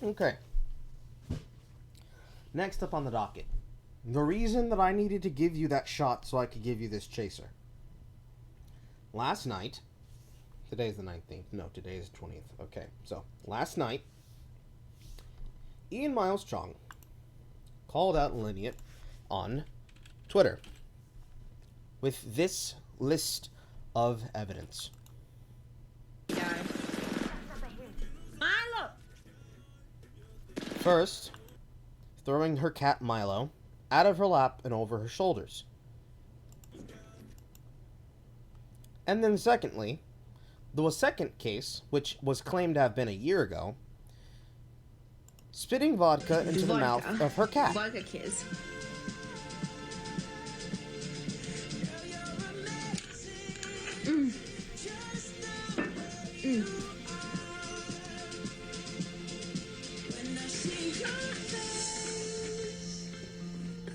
Okay. Next up on the docket. The reason that I needed to give you that shot so I could give you this chaser. Last night, today's the 19th. No, today is the 20th. Okay, so last night, Ian Miles Chong called out Alinity on Twitter with this list of evidence. Milo! First, throwing her cat Milo out of her lap and over her shoulders. And then secondly, the second case, which was claimed to have been a year ago, spitting vodka into the mouth of her cat. Vodka kiss.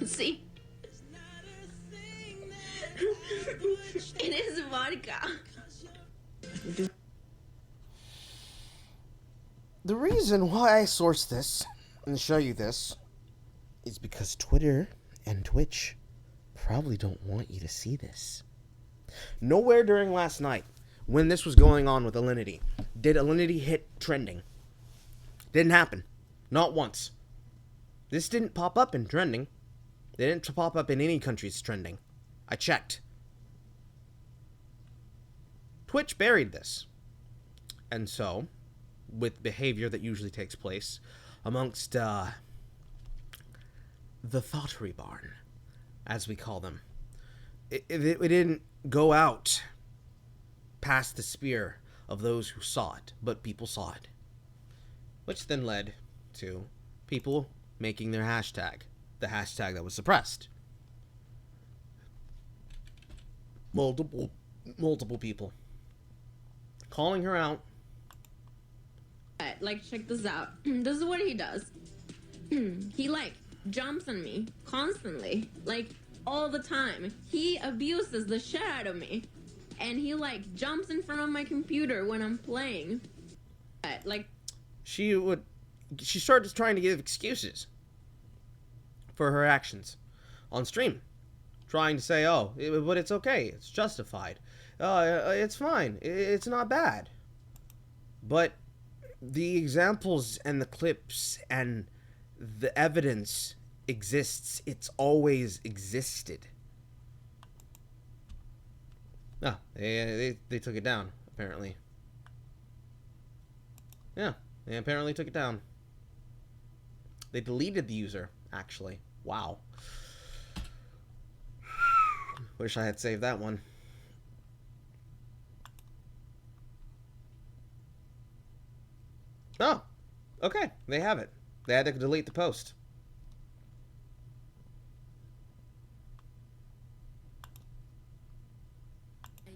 See? It is vodka. The reason why I sourced this and show you this is because Twitter and Twitch probably don't want you to see this. Nowhere during last night, when this was going on with Alinity, did Alinity hit trending. Didn't happen. Not once. This didn't pop up in trending. They didn't pop up in any country's trending. I checked. Twitch buried this. And so, with behavior that usually takes place amongst the ThotteryBarn, as we call them, it didn't go out past the spear of those who saw it, but people saw it. Which then led to people making their hashtag, the hashtag that was suppressed. Multiple people calling her out. Like, check this out. This is what he does. He, like, jumps on me constantly. Like, all the time. He abuses the shit out of me. And he, like, jumps in front of my computer when I'm playing. Like... She started trying to give excuses for her actions on stream. Trying to say, oh, but it's okay. It's justified. It's fine. It's not bad. But the examples and the clips and the evidence exists. It's always existed. No, they took it down, apparently. Yeah, they apparently took it down. They deleted the user, actually. Wow. Wish I had saved that one. Oh, okay, they have it. They had to delete the post.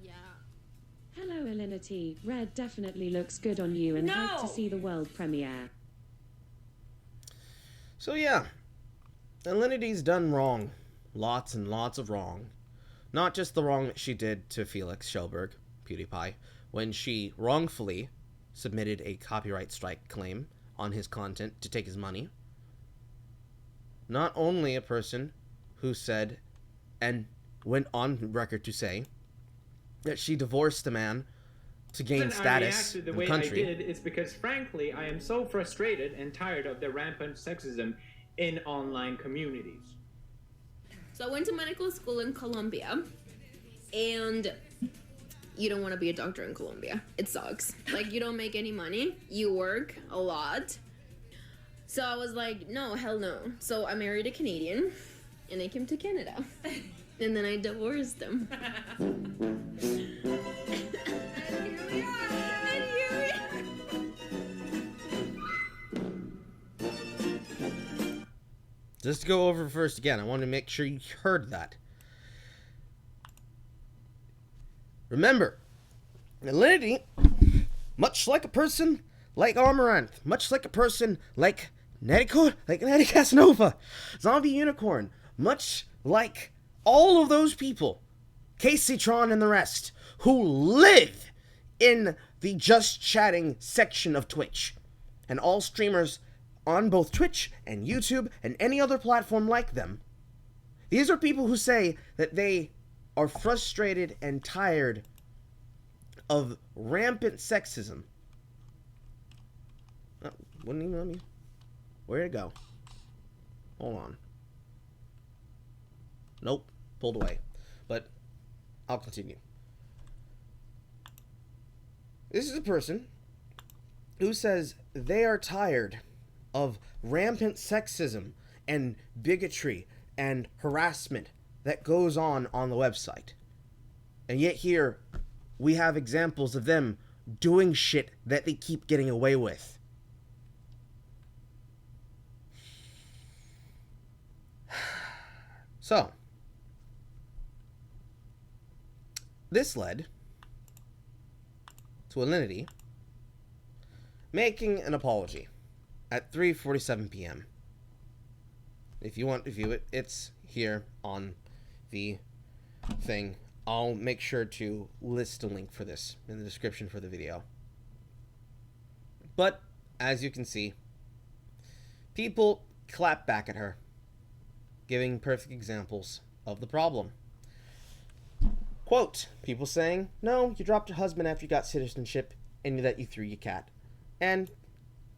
Yeah. Hello, Alinity. Red definitely looks good on you and hyped to see the world premiere. So yeah, Alinity's done wrong. Lots and lots of wrong. Not just the wrong that she did to Felix Schellberg, PewDiePie, when she wrongfully submitted a copyright strike claim on his content to take his money. Not only a person who said and went on record to say that she divorced a man to gain status in the country. The way I did is because, frankly, I am so frustrated and tired of the rampant sexism in online communities. So I went to medical school in Colombia, and you don't want to be a doctor in Colombia. It sucks. Like, you don't make any money. You work a lot. So I was like, no, hell no. So I married a Canadian, and I came to Canada. And then I divorced him. Just to go over first again, I want to make sure you heard that. Remember, Alinity, much like a person like Amaranth, much like a person like Nettie Casanova, Zombie Unicorn, much like all of those people, Casey Tron and the rest, who live in the just chatting section of Twitch, and all streamers on both Twitch and YouTube and any other platform like them. These are people who say that they are frustrated and tired of rampant sexism. Oh, wouldn't even let me. Where'd it go? Hold on. Nope, pulled away. But I'll continue. This is a person who says they are tired of rampant sexism and bigotry and harassment that goes on the website. And yet here we have examples of them doing shit that they keep getting away with. So, this led to Alinity making an apology at 3:47 p.m. If you want to view it, it's here on the thing. I'll make sure to list a link for this in the description for the video. But, as you can see, people clap back at her, giving perfect examples of the problem. Quote, people saying, no, you dropped your husband after you got citizenship and that you threw your cat. And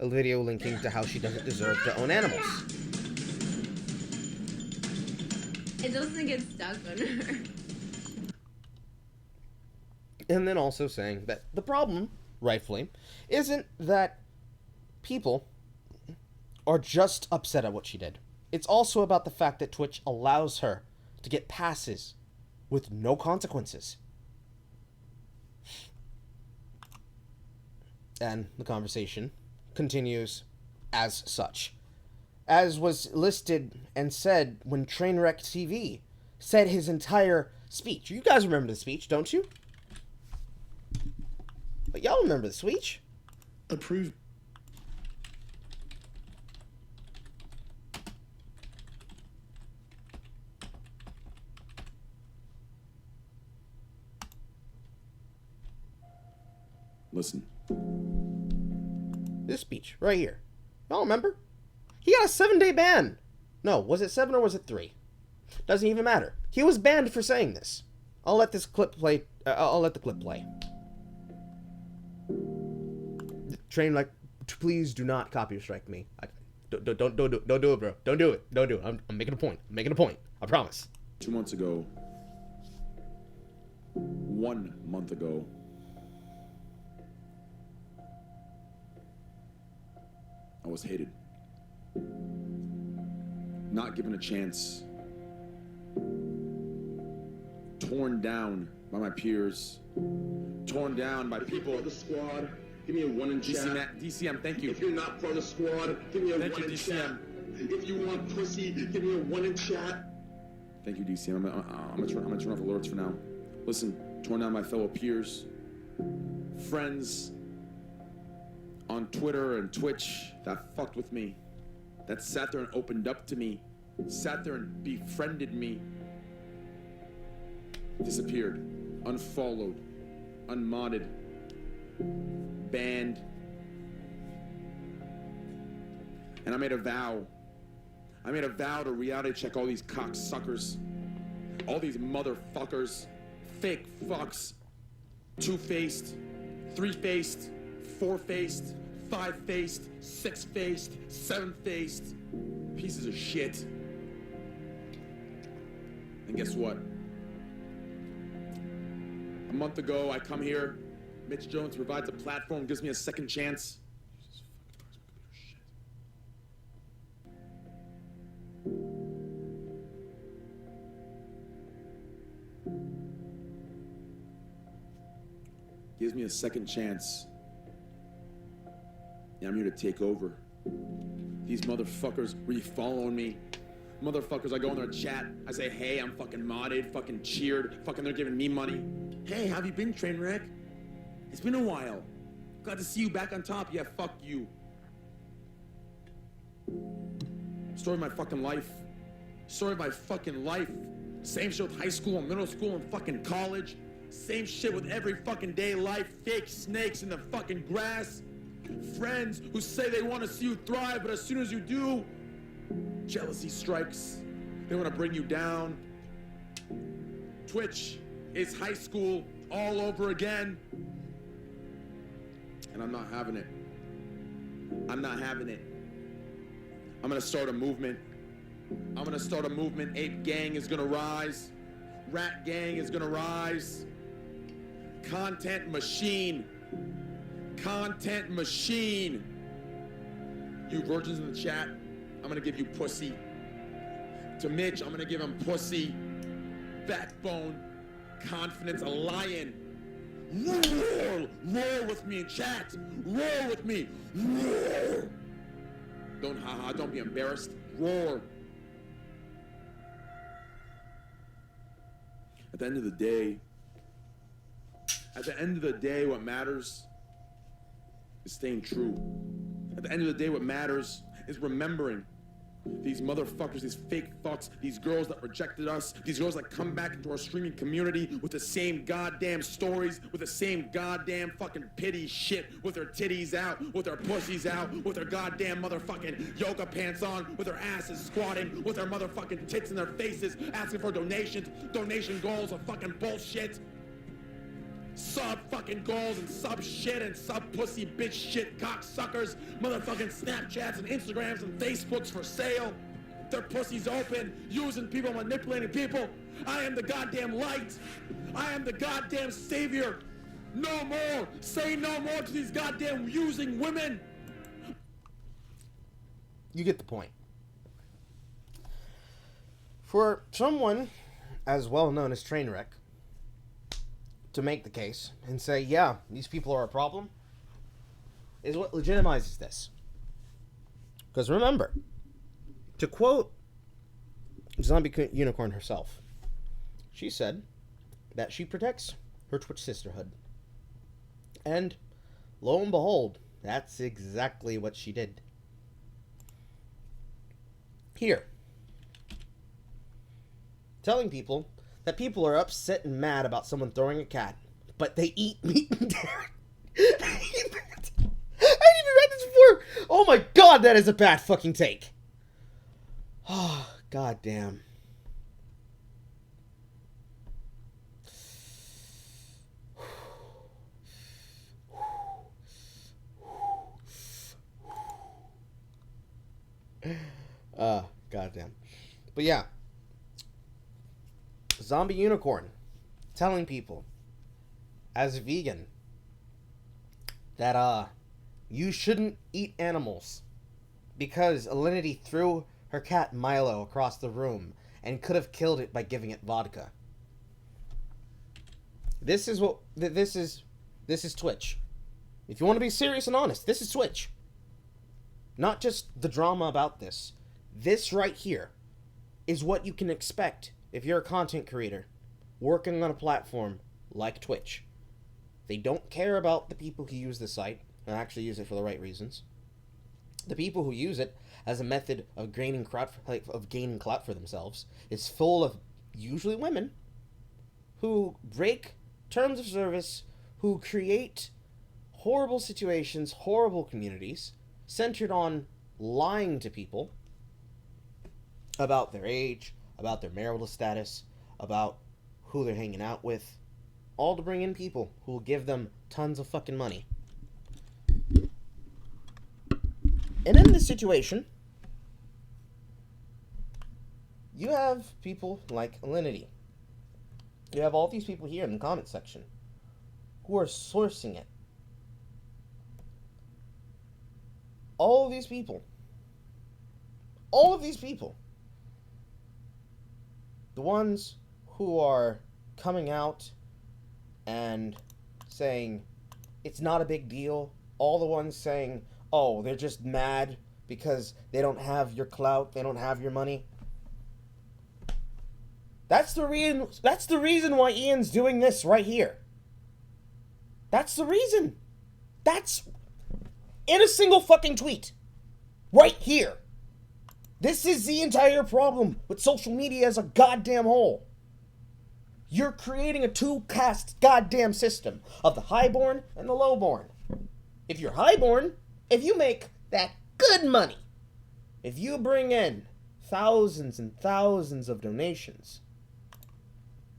a video linking to how she doesn't deserve to own animals. It doesn't get stuck on her. And then also saying that the problem, rightfully, isn't that people are just upset at what she did. It's also about the fact that Twitch allows her to get passes with no consequences. And the conversation continues as such. As was listed and said when Trainwreck TV said his entire speech. You guys remember the speech, don't you? But y'all remember the speech? Approved. Listen. This speech, right here. Y'all remember? He got a 7-day ban. No, was it 7 or was it 3? Doesn't even matter. He was banned for saying this. I'll let this clip play. I'll let the clip play. Train, like, please do not copy strike me. Don't do it, bro. Don't do it. I'm making a point. I promise. 2 months ago. 1 month ago. I was hated. Not given a chance. Torn down by my peers. Torn down by people. For the squad, give me a 1 in chat. DCM, thank you. If you're not for the squad, give me a Thank 1 you, in DCM. chat. If you want pussy, give me a 1 in chat. Thank you, DCM. I'm gonna turn off alerts for now. Listen, torn down by fellow peers, friends on Twitter and Twitch that fucked with me, that sat there and opened up to me, sat there and befriended me, disappeared, unfollowed, unmodded, banned. And I made a vow. To reality check all these cocksuckers, all these motherfuckers, fake fucks, 2-faced, 3-faced, 4-faced, 5-faced, 6-faced, 7-faced, pieces of shit. And guess what? A month ago, I come here, Mitch Jones provides a platform, gives me a second chance. Gives me a second chance. Yeah, I'm here to take over. These motherfuckers re-following me. Motherfuckers, I go in their chat. I say, hey, I'm fucking modded, fucking cheered. Fucking they're giving me money. Hey, how have you been, Trainwreck? It's been a while. Glad to see you back on top. Yeah, fuck you. Story of my fucking life. Story of my fucking life. Same shit with high school and middle school and fucking college. Same shit with every fucking day life. Fake snakes in the fucking grass. Friends who say they want to see you thrive, but as soon as you do, jealousy strikes. They want to bring you down. Twitch is high school all over again. And I'm not having it. I'm not having it. I'm gonna start a movement. I'm gonna start a movement. Ape Gang is gonna rise. Rat Gang is gonna rise. Content machine. Content machine. You virgins in the chat, I'm gonna give you pussy. To Mitch, I'm gonna give him pussy. Backbone. Confidence. A lion. Roar! Roar with me in chat. Roar with me. Roar! Don't haha, don't be embarrassed. Roar. At the end of the day, what matters is staying true. At the end of the day, what matters is remembering these motherfuckers, these fake fucks, these girls that rejected us, these girls that come back into our streaming community with the same goddamn stories, with the same goddamn fucking pity shit, with their titties out, with their pussies out, with their goddamn motherfucking yoga pants on, with their asses squatting, with their motherfucking tits in their faces, asking for donations, donation goals of fucking bullshit. Sub fucking goals and sub shit and sub pussy bitch shit cocksuckers, motherfucking Snapchats and Instagrams and Facebooks for sale. Their pussies open, using people, manipulating people. I am the goddamn light. I am the goddamn savior. No more. Say no more to these goddamn using women. You get the point. For someone as well known as Trainwreck to make the case and say, yeah, these people are a problem, is what legitimizes this. Because remember, to quote Zombie Unicorn herself, she said that she protects her Twitch sisterhood. And lo and behold, that's exactly what she did. Here. Telling people that people are upset and mad about someone throwing a cat, but they eat meat and dairy. I didn't even read this before. Oh my god, that is a bad fucking take. Oh, god damn. God damn. But yeah. Zombie Unicorn telling people as a vegan that you shouldn't eat animals because Alinity threw her cat Milo across the room and could have killed it by giving it vodka. This is Twitch. If you want to be serious and honest, this is Twitch. Not just the drama about this. This right here is what you can expect if you're a content creator working on a platform like Twitch. They don't care about the people who use the site and actually use it for the right reasons. The people who use it as a method of gaining clout for themselves is full of usually women who break terms of service, who create horrible situations, horrible communities centered on lying to people about their age, about their marital status, about who they're hanging out with, all to bring in people who will give them tons of fucking money. And in this situation, you have people like Alinity. You have all these people here in the comment section who are sourcing it. All of these people, the ones who are coming out and saying it's not a big deal, all the ones saying, oh, they're just mad because they don't have your clout, they don't have your money. That's the reason why Ian's doing this right here. That's the reason. That's in a single fucking tweet. Right here. This is the entire problem with social media as a goddamn whole. You're creating a two-caste goddamn system of the highborn and the lowborn. if you're highborn, if you make that good money, if you bring in thousands and thousands of donations,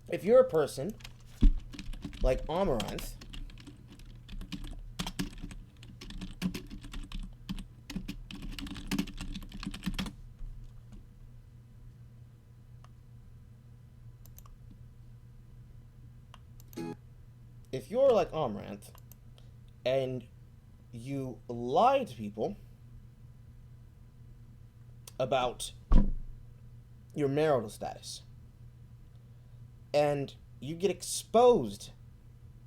if you're a person like Amaranth, if you're like Amaranth and you lie to people about your marital status and you get exposed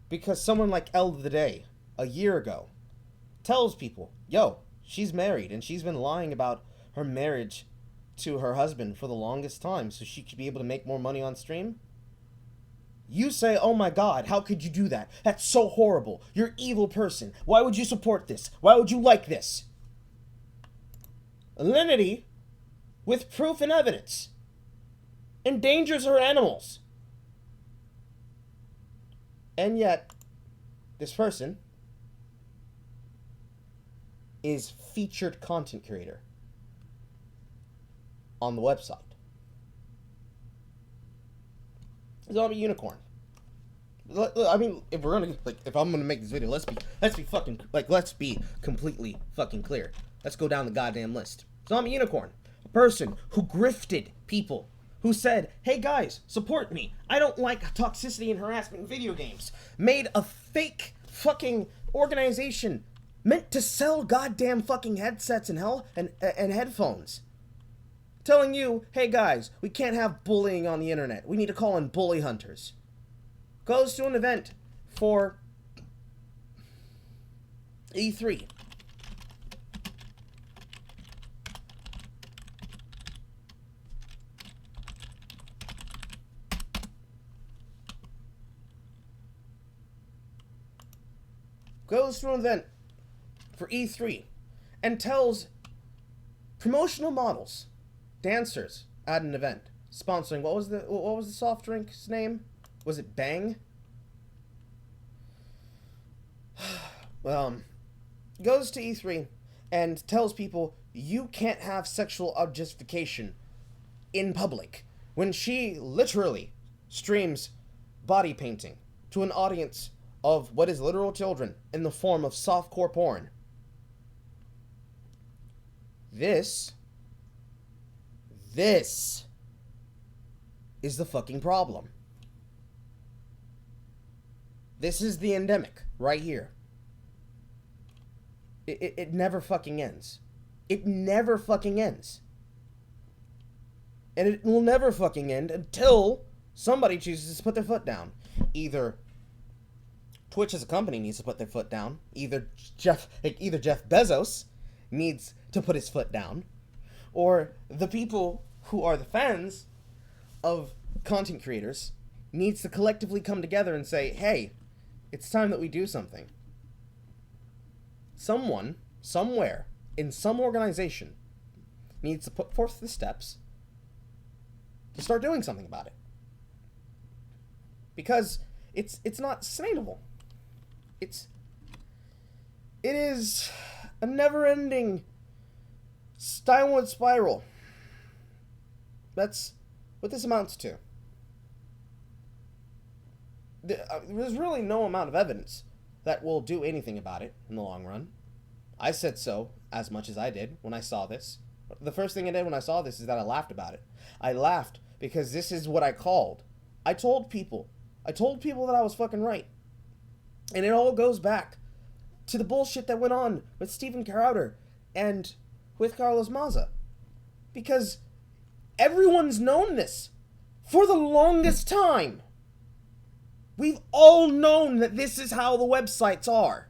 because someone like Elle of the Day a year ago tells people, yo, she's married and she's been lying about her marriage to her husband for the longest time so she could be able to make more money on stream, you say, oh my god, how could you do that? That's so horrible. You're an evil person. Why would you support this? Why would you like this? Alinity, with proof and evidence, endangers her animals. And yet, this person is featured content creator on the website. Zombie unicorn. I mean, if we're gonna if I'm gonna make this video, let's be completely fucking clear. Let's go down the goddamn list. Zombie unicorn, a person who grifted people, who said, "Hey guys, support me. I don't like toxicity and harassment in video games." Made a fake fucking organization meant to sell goddamn fucking headsets and headphones. Telling you, hey guys, we can't have bullying on the internet. We need to call in bully hunters. Goes to an event for E3. Goes to an event for E3 and tells promotional models, dancers at an event sponsoring what was the soft drink's name? Was it Bang? Goes to E3 and tells people you can't have sexual objectification in public when she literally streams body painting to an audience of what is literal children in the form of softcore porn. This is the fucking problem. This is the endemic right here. It never fucking ends. It never fucking ends. And it will never fucking end until somebody chooses to put their foot down. Either Twitch as a company needs to put their foot down. Either Jeff Bezos needs to put his foot down. Or the people who are the fans of content creators needs to collectively come together and say, hey, it's time that we do something. Someone, somewhere, in some organization, needs to put forth the steps to start doing something about it. Because it's not sustainable. It is a never-ending downward spiral. That's what this amounts to. There's really no amount of evidence that will do anything about it in the long run. I said so as much as I did when I saw this. The first thing I did when I saw this is that I laughed about it. I laughed because this is what I called. I told people that I was fucking right. And it all goes back to the bullshit that went on with Steven Crowder and with Carlos Maza. Because everyone's known this for the longest time. We've all known that this is how the websites are.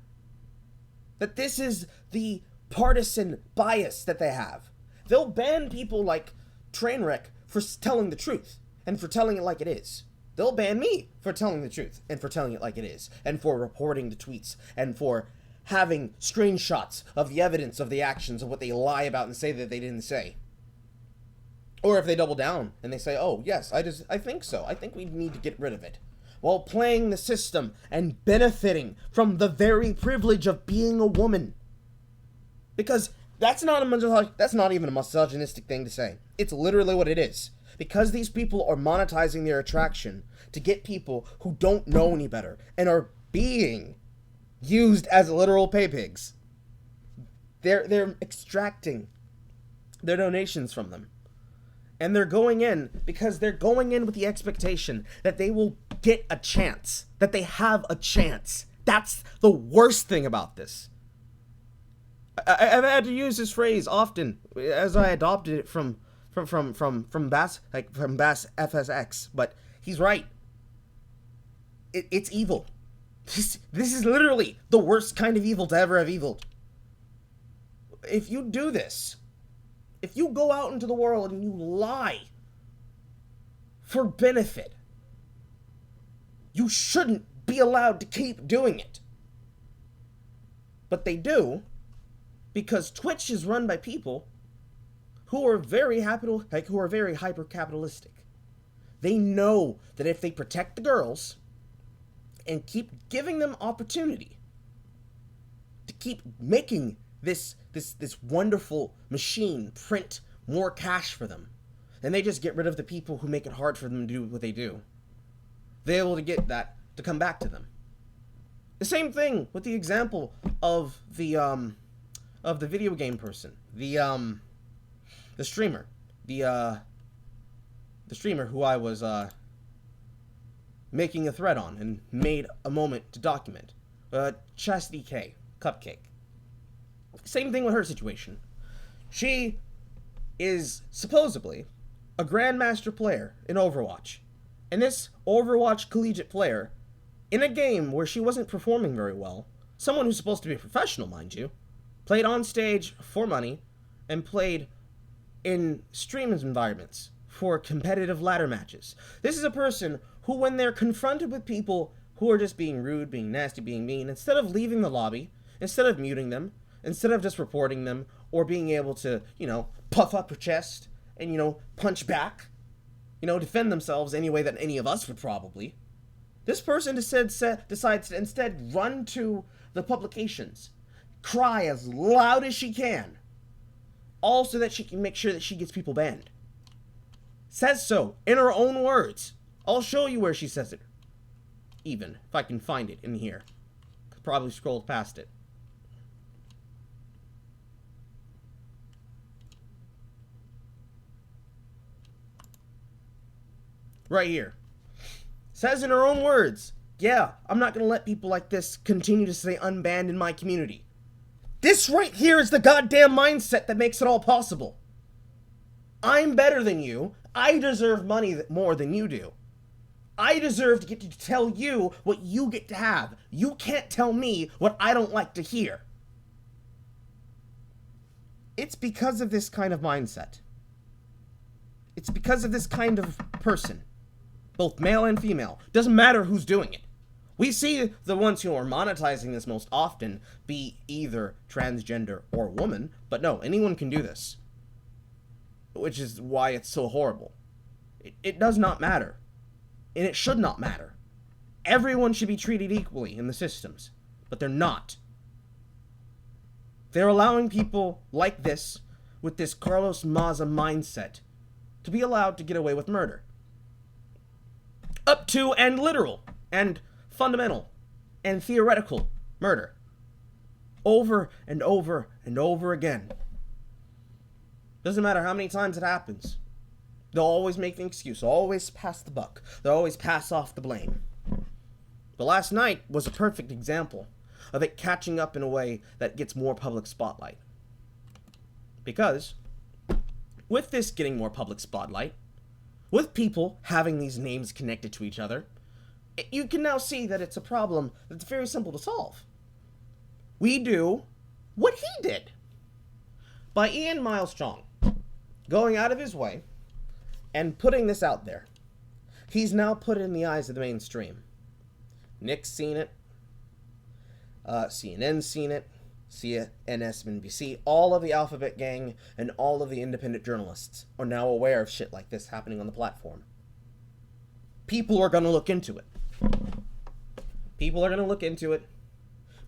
That this is the partisan bias that they have. They'll ban people like Trainwreck for telling the truth and for telling it like it is. They'll ban me for telling the truth and for telling it like it is and for reporting the tweets and for having screenshots of the evidence of the actions of what they lie about and say that they didn't say. Or if they double down and they say, oh, yes, I think so. I think we need to get rid of it. while playing the system and benefiting from the very privilege of being a woman. Because that's not even a misogynistic thing to say. It's literally what it is. Because these people are monetizing their attraction to get people who don't know any better and are being used as literal pay pigs. They're extracting their donations from them. And they're going in because they're going in with the expectation that they will get a chance, that they have a chance. That's the worst thing about this. I've had to use this phrase often as I adopted it from Bass FSX, but he's right. It's evil. This is literally the worst kind of evil to ever have eviled. If you do this, if you go out into the world and you lie for benefit, you shouldn't be allowed to keep doing it. But they do, because Twitch is run by people who are very hyper capitalistic. They know that if they protect the girls and keep giving them opportunity to keep making this wonderful machine print more cash for them, and they just get rid of the people who make it hard for them to do what they do, they're able to get that to come back to them. The same thing with the example of the video game person, the streamer, the streamer who I was making a thread on and made a moment to document, Chastity K, Cupcake. Same thing with her situation. She is supposedly a grandmaster player in Overwatch. And this Overwatch collegiate player, in a game where she wasn't performing very well, someone who's supposed to be a professional, mind you, played on stage for money and played in stream environments for competitive ladder matches. This is a person who, when they're confronted with people who are just being rude, being nasty, being mean, instead of leaving the lobby, instead of muting them, instead of just reporting them, or being able to, puff up her chest and, punch back, defend themselves any way that any of us would probably, this person decides to instead run to the publications, cry as loud as she can, all so that she can make sure that she gets people banned. Says so, in her own words. I'll show you where she says it. Even, if I can find it in here. Could probably scroll past it. Right here. Says in her own words, yeah, I'm not going to let people like this continue to stay unbanned in my community. This right here is the goddamn mindset that makes it all possible. I'm better than you. I deserve money more than you do. I deserve to get to tell you what you get to have. You can't tell me what I don't like to hear. It's because of this kind of mindset. It's because of this kind of person. Both male and female. Doesn't matter who's doing it. We see the ones who are monetizing this most often be either transgender or woman, but no, anyone can do this. Which is why it's so horrible. It does not matter. And it should not matter. Everyone should be treated equally in the systems, but they're not. They're allowing people like this, with this Carlos Maza mindset, to be allowed to get away with murder. Up to and literal, and fundamental, and theoretical murder. Over and over and over again. Doesn't matter how many times it happens. They'll always make an excuse. They'll always pass the buck. They'll always pass off the blame. But last night was a perfect example of it catching up in a way that gets more public spotlight. Because, with this getting more public spotlight, with people having these names connected to each other, you can now see that it's a problem that's very simple to solve. We do what he did. By Ian Miles Chong, going out of his way and putting this out there. He's now put it in the eyes of the mainstream. Nick's seen it. CNN's seen it. MSNBC, all of the Alphabet Gang, and all of the independent journalists are now aware of shit like this happening on the platform. People are going to look into it. People are going to look into it.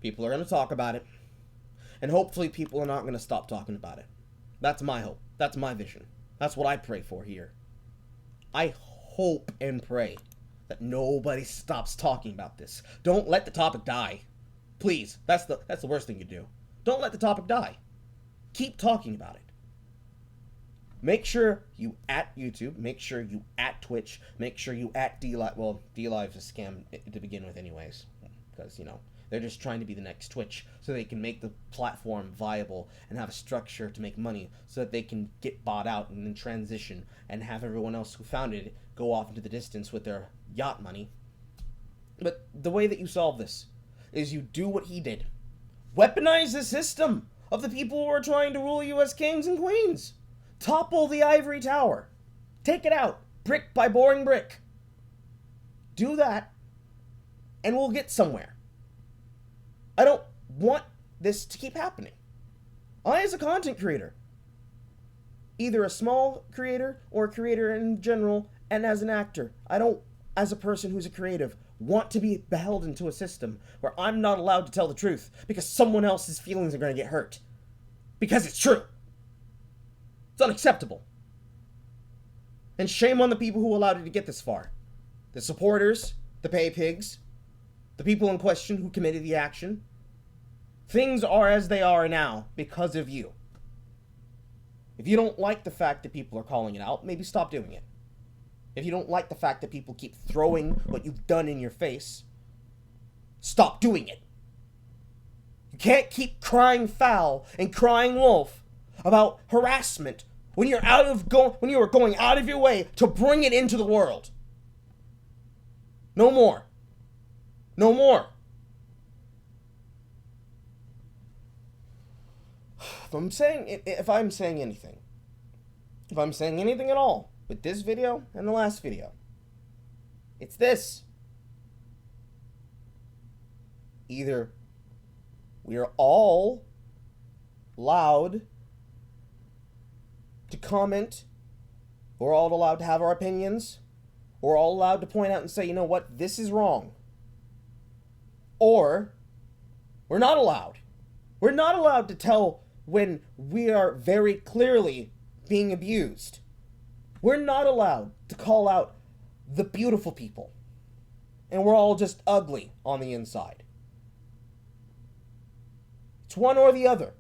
People are going to talk about it. And hopefully people are not going to stop talking about it. That's my hope. That's my vision. That's what I pray for here. I hope and pray that nobody stops talking about this. Don't let the topic die. Please. That's the worst thing you do. Don't let the topic die. Keep talking about it. Make sure you at YouTube, make sure you at Twitch, make sure you at DLive. Well, DLive's a scam to begin with anyways, because, you know, they're just trying to be the next Twitch so they can make the platform viable and have a structure to make money so that they can get bought out and then transition and have everyone else who founded it go off into the distance with their yacht money. But the way that you solve this is you do what he did. Weaponize the system of the people who are trying to rule you as kings and queens. Topple the ivory tower. Take it out, brick by boring brick. Do that, and we'll get somewhere. I don't want this to keep happening. I, as a content creator, either a small creator or a creator in general, and as an actor, I don't, as a person who's a creative, want to be beholden to a system where I'm not allowed to tell the truth because someone else's feelings are going to get hurt. Because it's true. It's unacceptable. And shame on the people who allowed it to get this far. The supporters, the pay pigs, the people in question who committed the action. Things are as they are now because of you. If you don't like the fact that people are calling it out, maybe stop doing it. If you don't like the fact that people keep throwing what you've done in your face, stop doing it. You can't keep crying foul and crying wolf about harassment when you are going out of your way to bring it into the world. No more. No more. If I'm saying anything at all with this video and the last video, it's this. Either we are all allowed to comment, we're all allowed to have our opinions, we're all allowed to point out and say, you know what, this is wrong. Or we're not allowed. We're not allowed to tell when we are very clearly being abused. We're not allowed to call out the beautiful people. And we're all just ugly on the inside. It's one or the other.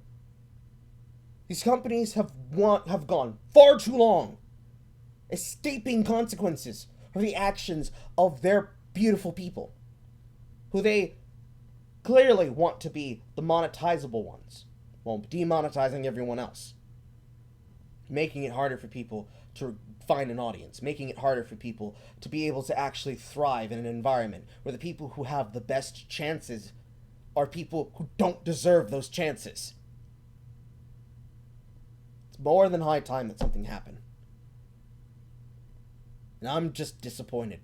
These companies have gone far too long escaping consequences for the actions of their beautiful people, who they clearly want to be the monetizable ones, while demonetizing everyone else, making it harder for people to find an audience, making it harder for people to be able to actually thrive in an environment where the people who have the best chances are people who don't deserve those chances. It's more than high time that something happened. And I'm just disappointed.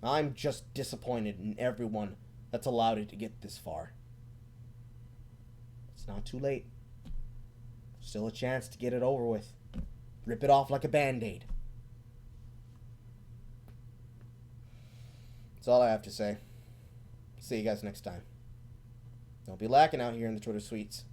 I'm just disappointed in everyone that's allowed it to get this far. It's not too late. Still a chance to get it over with. Rip it off like a Band-Aid. That's all I have to say. See you guys next time. Don't be lacking out here in the Twitter suites.